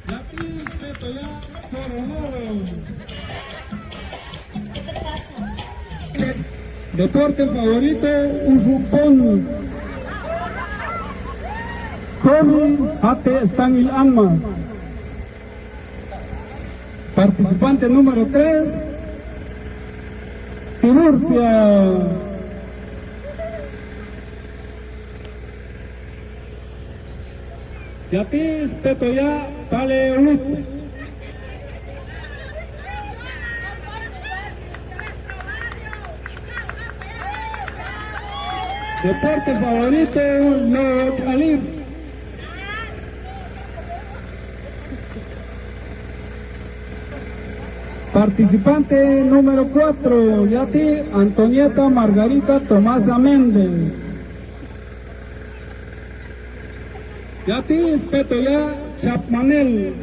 Yatis Petoya Coronado. Deporte favorito, Usupón. Komi Hate Stanil Anma. Participante número 3, Tiburcia. Yatis Petoya Tale Ulutz. Deporte favorito, Lo Chalif. Participante número 4, Yati Antonieta Margarita Tomasa Méndez. Yati Petoya Chapmanel.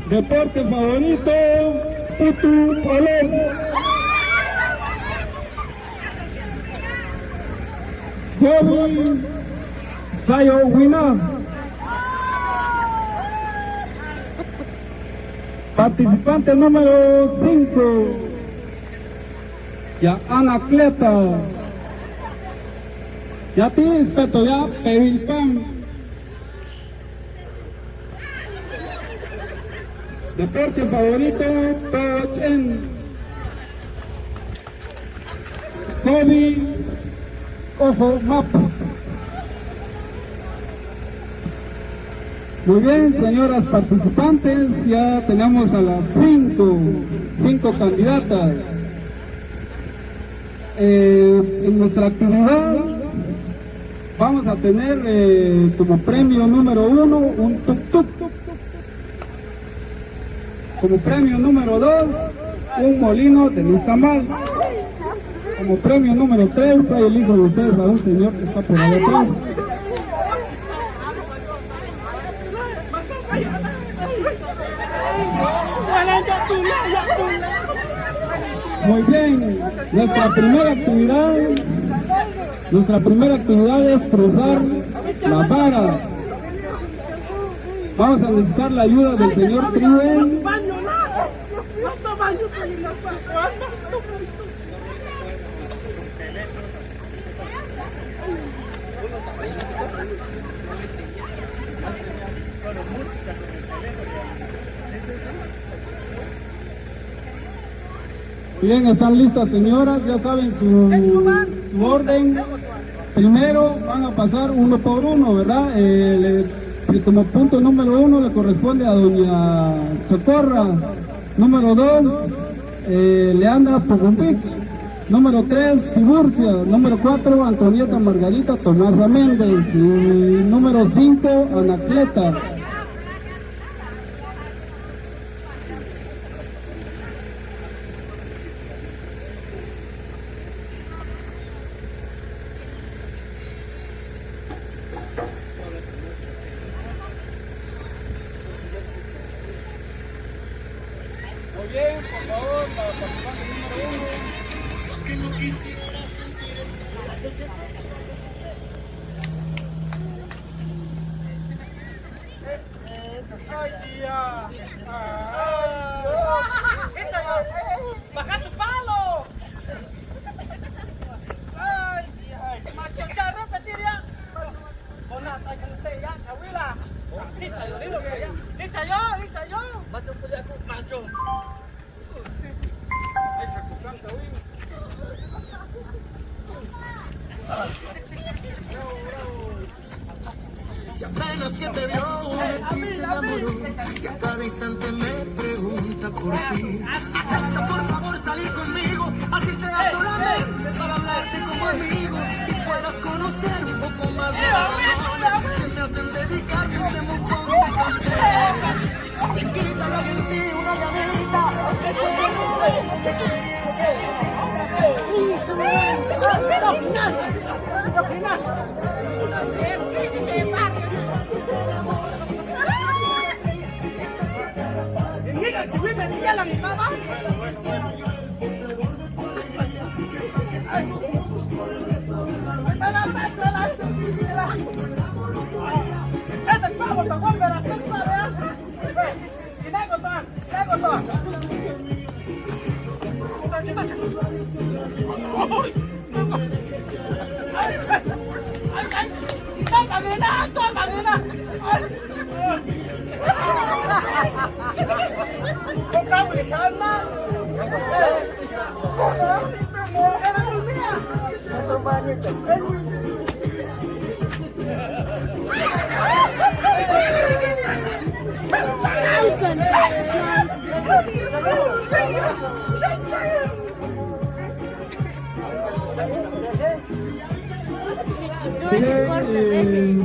Deporte favorito, Putu Polem. Hobby, Sayo Wina. Participante número 5, ya Anacleta. Ya te respeto, ya Pevilpan. Deporte favorito, Pochen. Hobby, Ojo Mapa. Muy bien, señoras participantes, ya tenemos a las 5 candidatas. En nuestra actividad vamos a tener como premio número 1 un tuk-tuk. Como premio número 2 un molino de nixtamal. Como premio número 3 hay el hijo de ustedes a un señor que está por allá atrás. Muy bien, nuestra primera actividad es cruzar la vara. Vamos a necesitar la ayuda del señor Triven. Bien, están listas, señoras, ya saben su orden. Primero van a pasar uno por uno, ¿verdad? Como punto número 1 le corresponde a doña Socorra. Número 2, Leandra Pogumpich. Número 3, Tiburcia. Número 4, Antonieta Margarita Tomasa Méndez. Y número 5, Anacleta. Muy bien, por favor, la participante número 1. Los que no quisiera sentir ¡ay, tía! ¡Baja tu palo! ¡Ay, tía! ¡Macho, ya, repetir ya! ¡Bona, traigan usted ya, chahuila! ¡Lista yo, dilo que ya! ¡Lista yo! ¡Macho, pues ya, macho! Y apenas que te vio, de ti se enamoró, y a cada instante me pregunta por ti. Acepta por favor salir conmigo, así sea solamente para hablarte como amigo y puedas conocer un poco más de las razones que me hacen dedicarte este montón de canciones. Te quita la gente una llamita, aunque Diga que vive, dígale a mi mamá.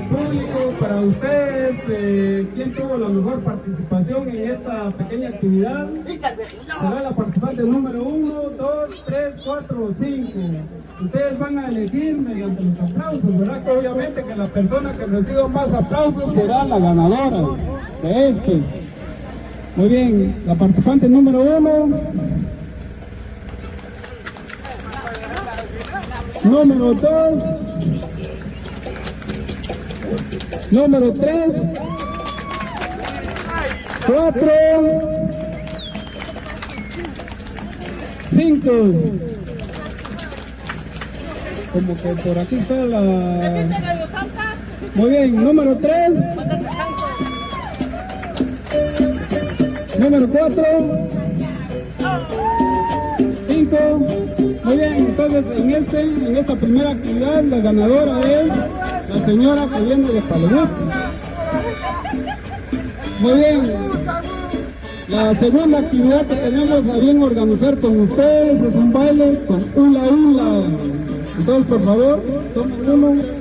Público, para ustedes, ¿quién tuvo la mejor participación en esta pequeña actividad? Será la participante número 1, 2, 3, 4 o 5. Ustedes van a elegir mediante los aplausos, ¿verdad? Que obviamente que la persona que reciba más aplausos será la ganadora de este. Muy bien, la participante número 1. Número 2. Número 3, 4, 5. Como que por aquí está la... Muy bien, número 3. Número 4. 5. Muy bien, entonces en esta primera actividad la ganadora es la señora que viene de Palomusto. Muy bien. La segunda actividad que tenemos a bien organizar con ustedes es un baile con hula hula. Entonces, por favor, tomen uno.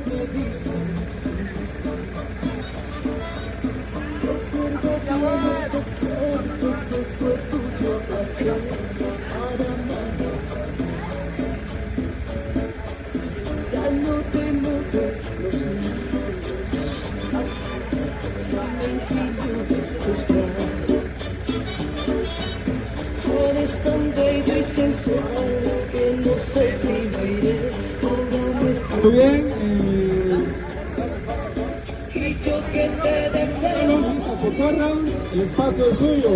Eres tan bello y sensual que no sé si lo iré. Muy bien. Y yo que te deseo. Se corran, el espacio es suyo.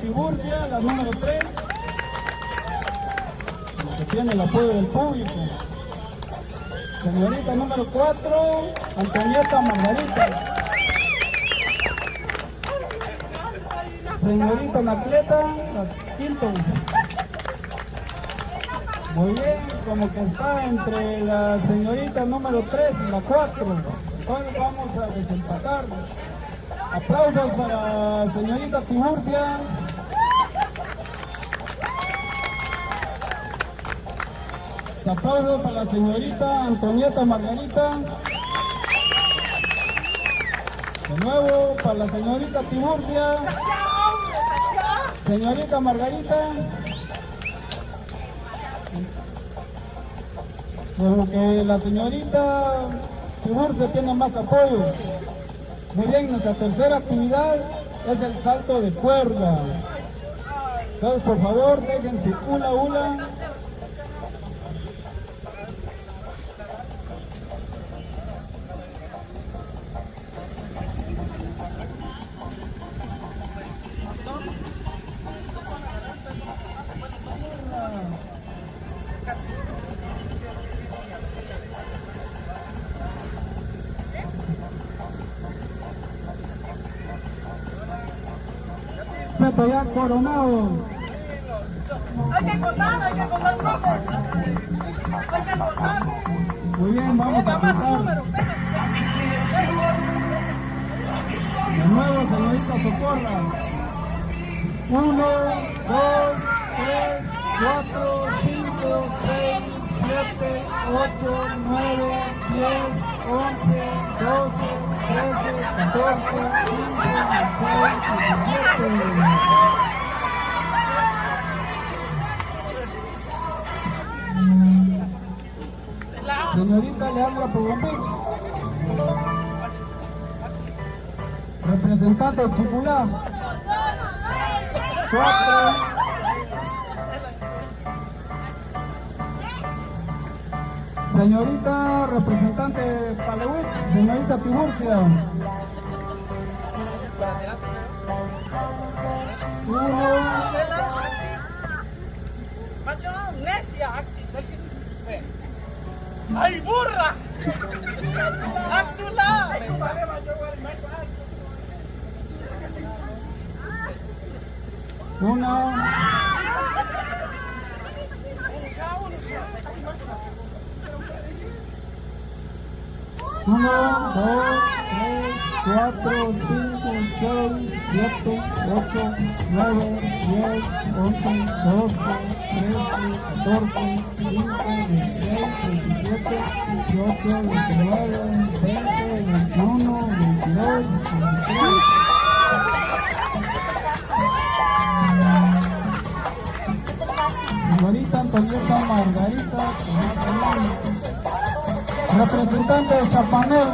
Tiburcia, la número 3. tiene el apoyo del público. Señorita número 4, Antonieta Margarita. Señorita Anacleta, quinto. Muy bien, como que está entre la señorita número 3 y la 4. Entonces vamos a desempatar. Aplausos para la señorita Tiburcia. Aplausos para la señorita Antonieta Margarita. De nuevo para la señorita Tiburcia. Señorita Margarita. Como que la señorita Tiburcia tiene más apoyo. Muy bien, nuestra tercera actividad es el salto de cuerda. Entonces, por favor, dejen su hula. Peto ya coronado. Hay que contar, profe. Hay que contar. Muy bien, vamos a pasar. De nuevo, señorita Socorra. 1, 2, 3, 4, 5, 6, 7, 8, 9, 10, 11, 12, 13, 14, 15, 16, 17. Señorita Leandra Pogombich, representante de Chipulá, 4. Señorita representante de Palewitz, señorita Tiburcia, 1. ¡Ay, burra! ¡Abdullah! Uno. 1, 2, 3, 4, 5, 6, 7, 8, 9, 10, 11, 12, 13, 14, 15, 16, 17, 18, 19, 20, 21, 22, 23. Señorita Antonieta Margarita, representante de Chapanel.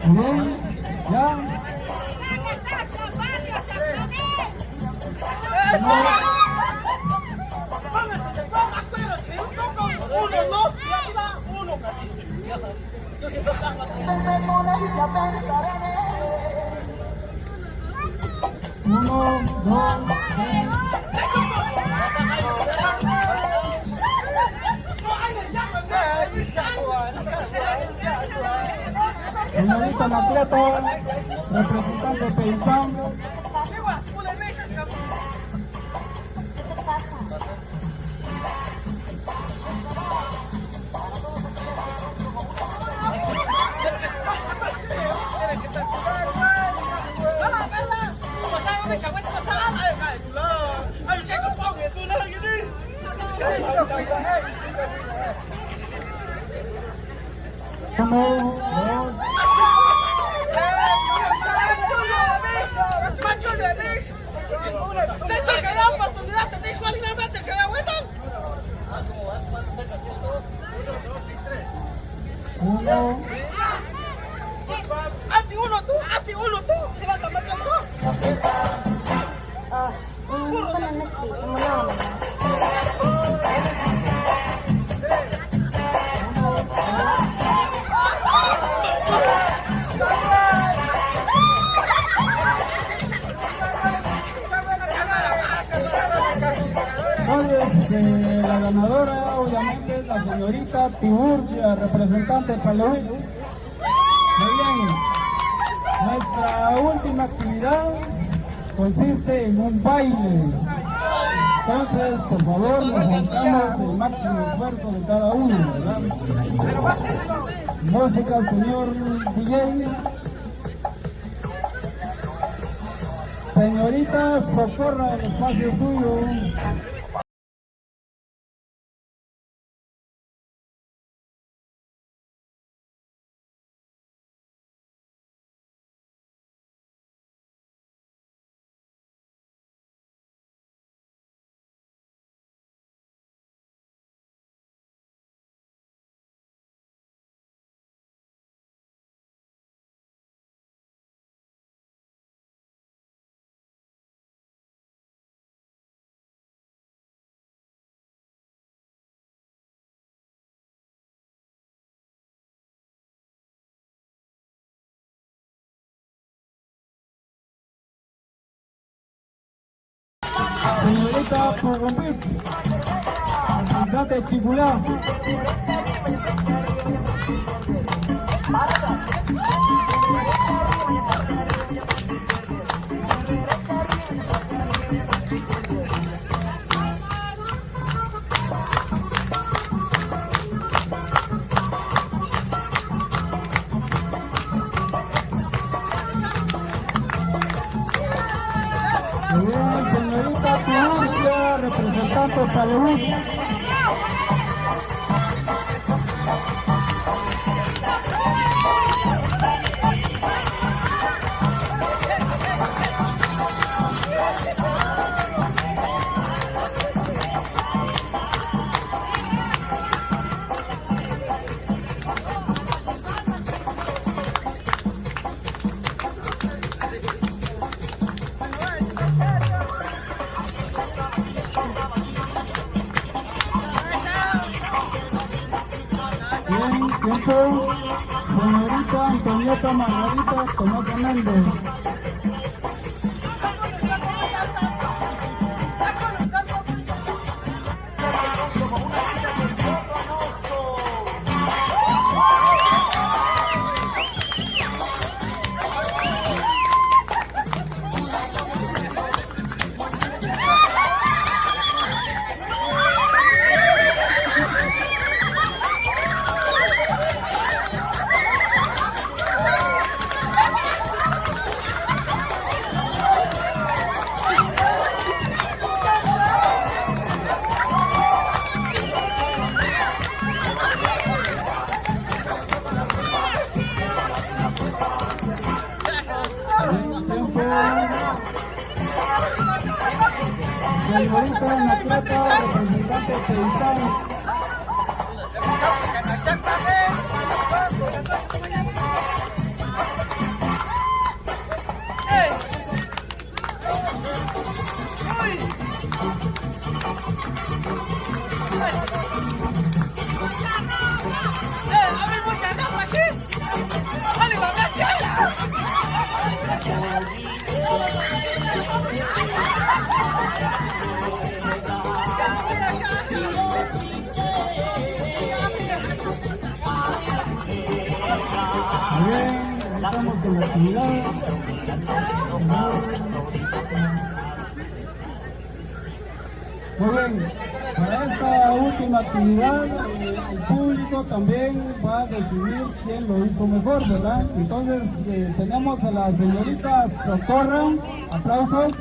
Bien, ya. Uno, dos, tres. Señorita Anacleta, representante de Peitán. Uno, dos. Uno. Hazte uno tú. ¿Qué vas a pasar tú? Un banana split, como no. ganadora obviamente es la señorita Tiburcia, representante de Palehuitz. Muy bien, nuestra última actividad consiste en un baile. Entonces, por favor, necesitamos el máximo esfuerzo de cada uno, ¿verdad? Música, señor DJ. Señorita, socorra el espacio suyo. Señorita Pugumbit, representante de Chiculá. Muy bien, señorita Tiburcia, representante de Palehuitz. Bien, tiempo. Señorita Antonieta Margarita Tomás Hernández. Señorita Anacleta, representante de Pedizán. Bien, estamos con la actividad. Muy bien, para esta última actividad el público también va a decidir quién lo hizo mejor, ¿verdad? Entonces tenemos a la señorita Socorra, aplausos.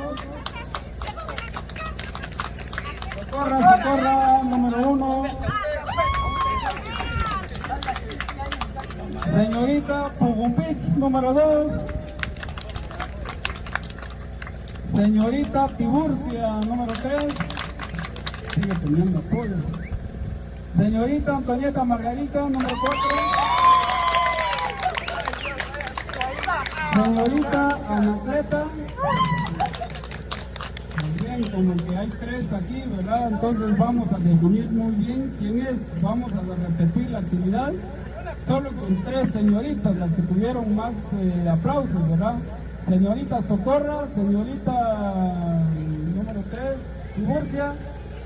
Socorra, número 1. Señorita Pugumbit, número 2. Señorita Tiburcia, número 3. Sigue teniendo apoyo. Señorita Antonieta Margarita, número 4. Señorita Anacleta. Muy bien, como que hay 3 aquí, ¿verdad? Entonces vamos a definir muy bien quién es. Vamos a repetir la actividad. Solo con 3 señoritas, las que tuvieron más aplausos, ¿verdad? Señorita Socorra, señorita número 3, Tiburcia,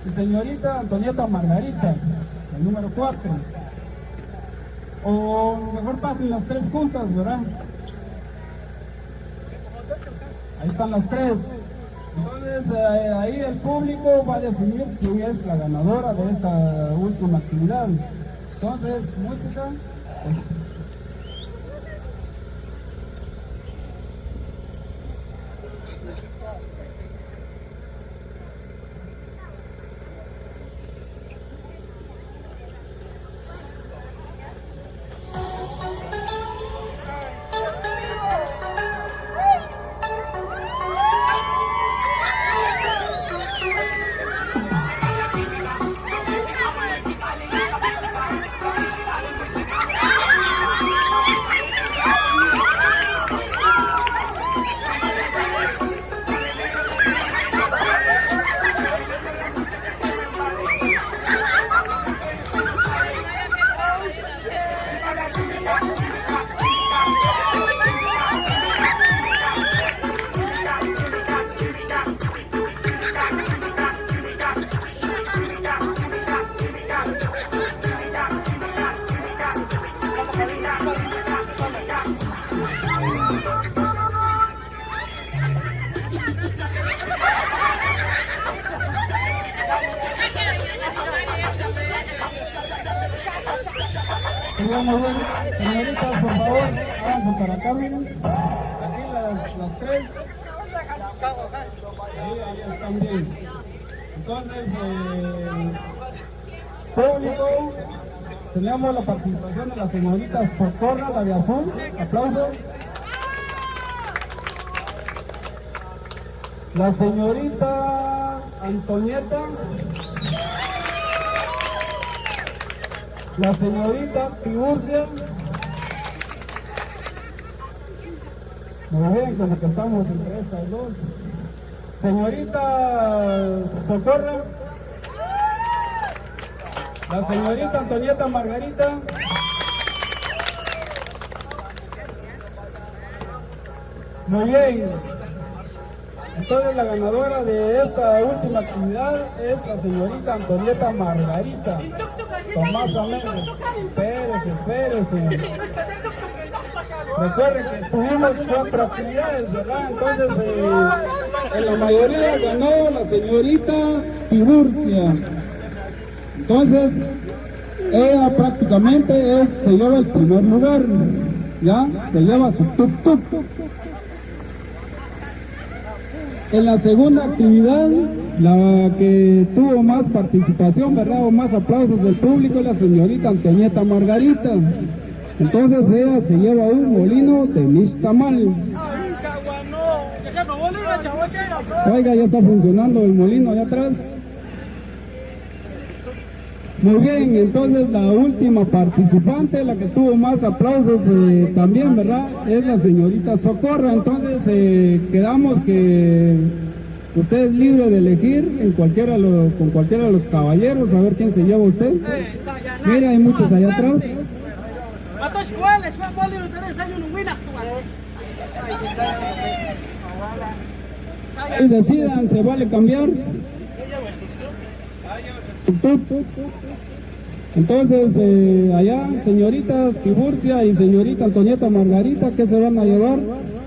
y señorita Antonieta Margarita, el número 4. O mejor pasen las 3 juntas, ¿verdad? Ahí están las 3. Entonces ahí el público va a definir quién es la ganadora de esta última actividad. Entonces, música. Muy bien. Señoritas, por favor, háganse para acá, miren. Aquí las 3. Ahí están bien. Entonces, público, tenemos la participación de la señorita Socorra, la de azul. Aplausos. La señorita Antonieta. La señorita Tiburcia. Muy bien, como que estamos entre estas dos. Señorita Socorra. La señorita Antonieta Margarita. Muy bien. Entonces la ganadora de esta última actividad es la señorita Antonieta Margarita. Tomás Améndez. Espérese. Recuerden que tuvimos 4 actividades, ¿verdad? Entonces en la mayoría ganó la señorita Tiburcia. Entonces ella prácticamente se lleva el primer lugar, ¿ya? Se lleva su tuk-tuk. En la segunda actividad, la que tuvo más participación, ¿verdad? O más aplausos del público, es la señorita Antonieta Margarita. Entonces ella se lleva un molino de nixtamal. Oiga, ya está funcionando el molino allá atrás. Muy bien, entonces la última participante, la que tuvo más aplausos también, ¿verdad? Es la señorita Socorra. Entonces quedamos que usted es libre de elegir con cualquiera de los caballeros, a ver quién se lleva usted. Mira, hay muchos allá atrás. Y decidan, se vale cambiar. Entonces, allá, señorita Tiburcia y señorita Antonieta Margarita, ¿qué se van a llevar?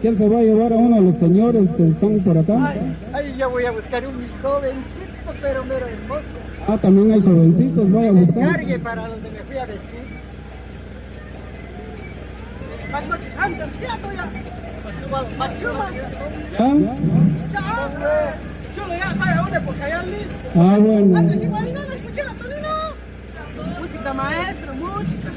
¿Quién se va a llevar a uno de los señores que están por acá? Ahí ya voy a buscar un jovencito, pero mero hermoso. Ah, también hay jovencitos, voy a buscar. Cargue para donde me fui a vestir. Ah, bueno. Música, maestro, música.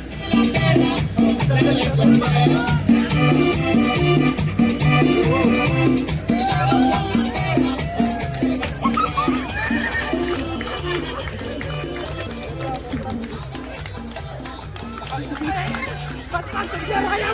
¡Bastante tierra allá!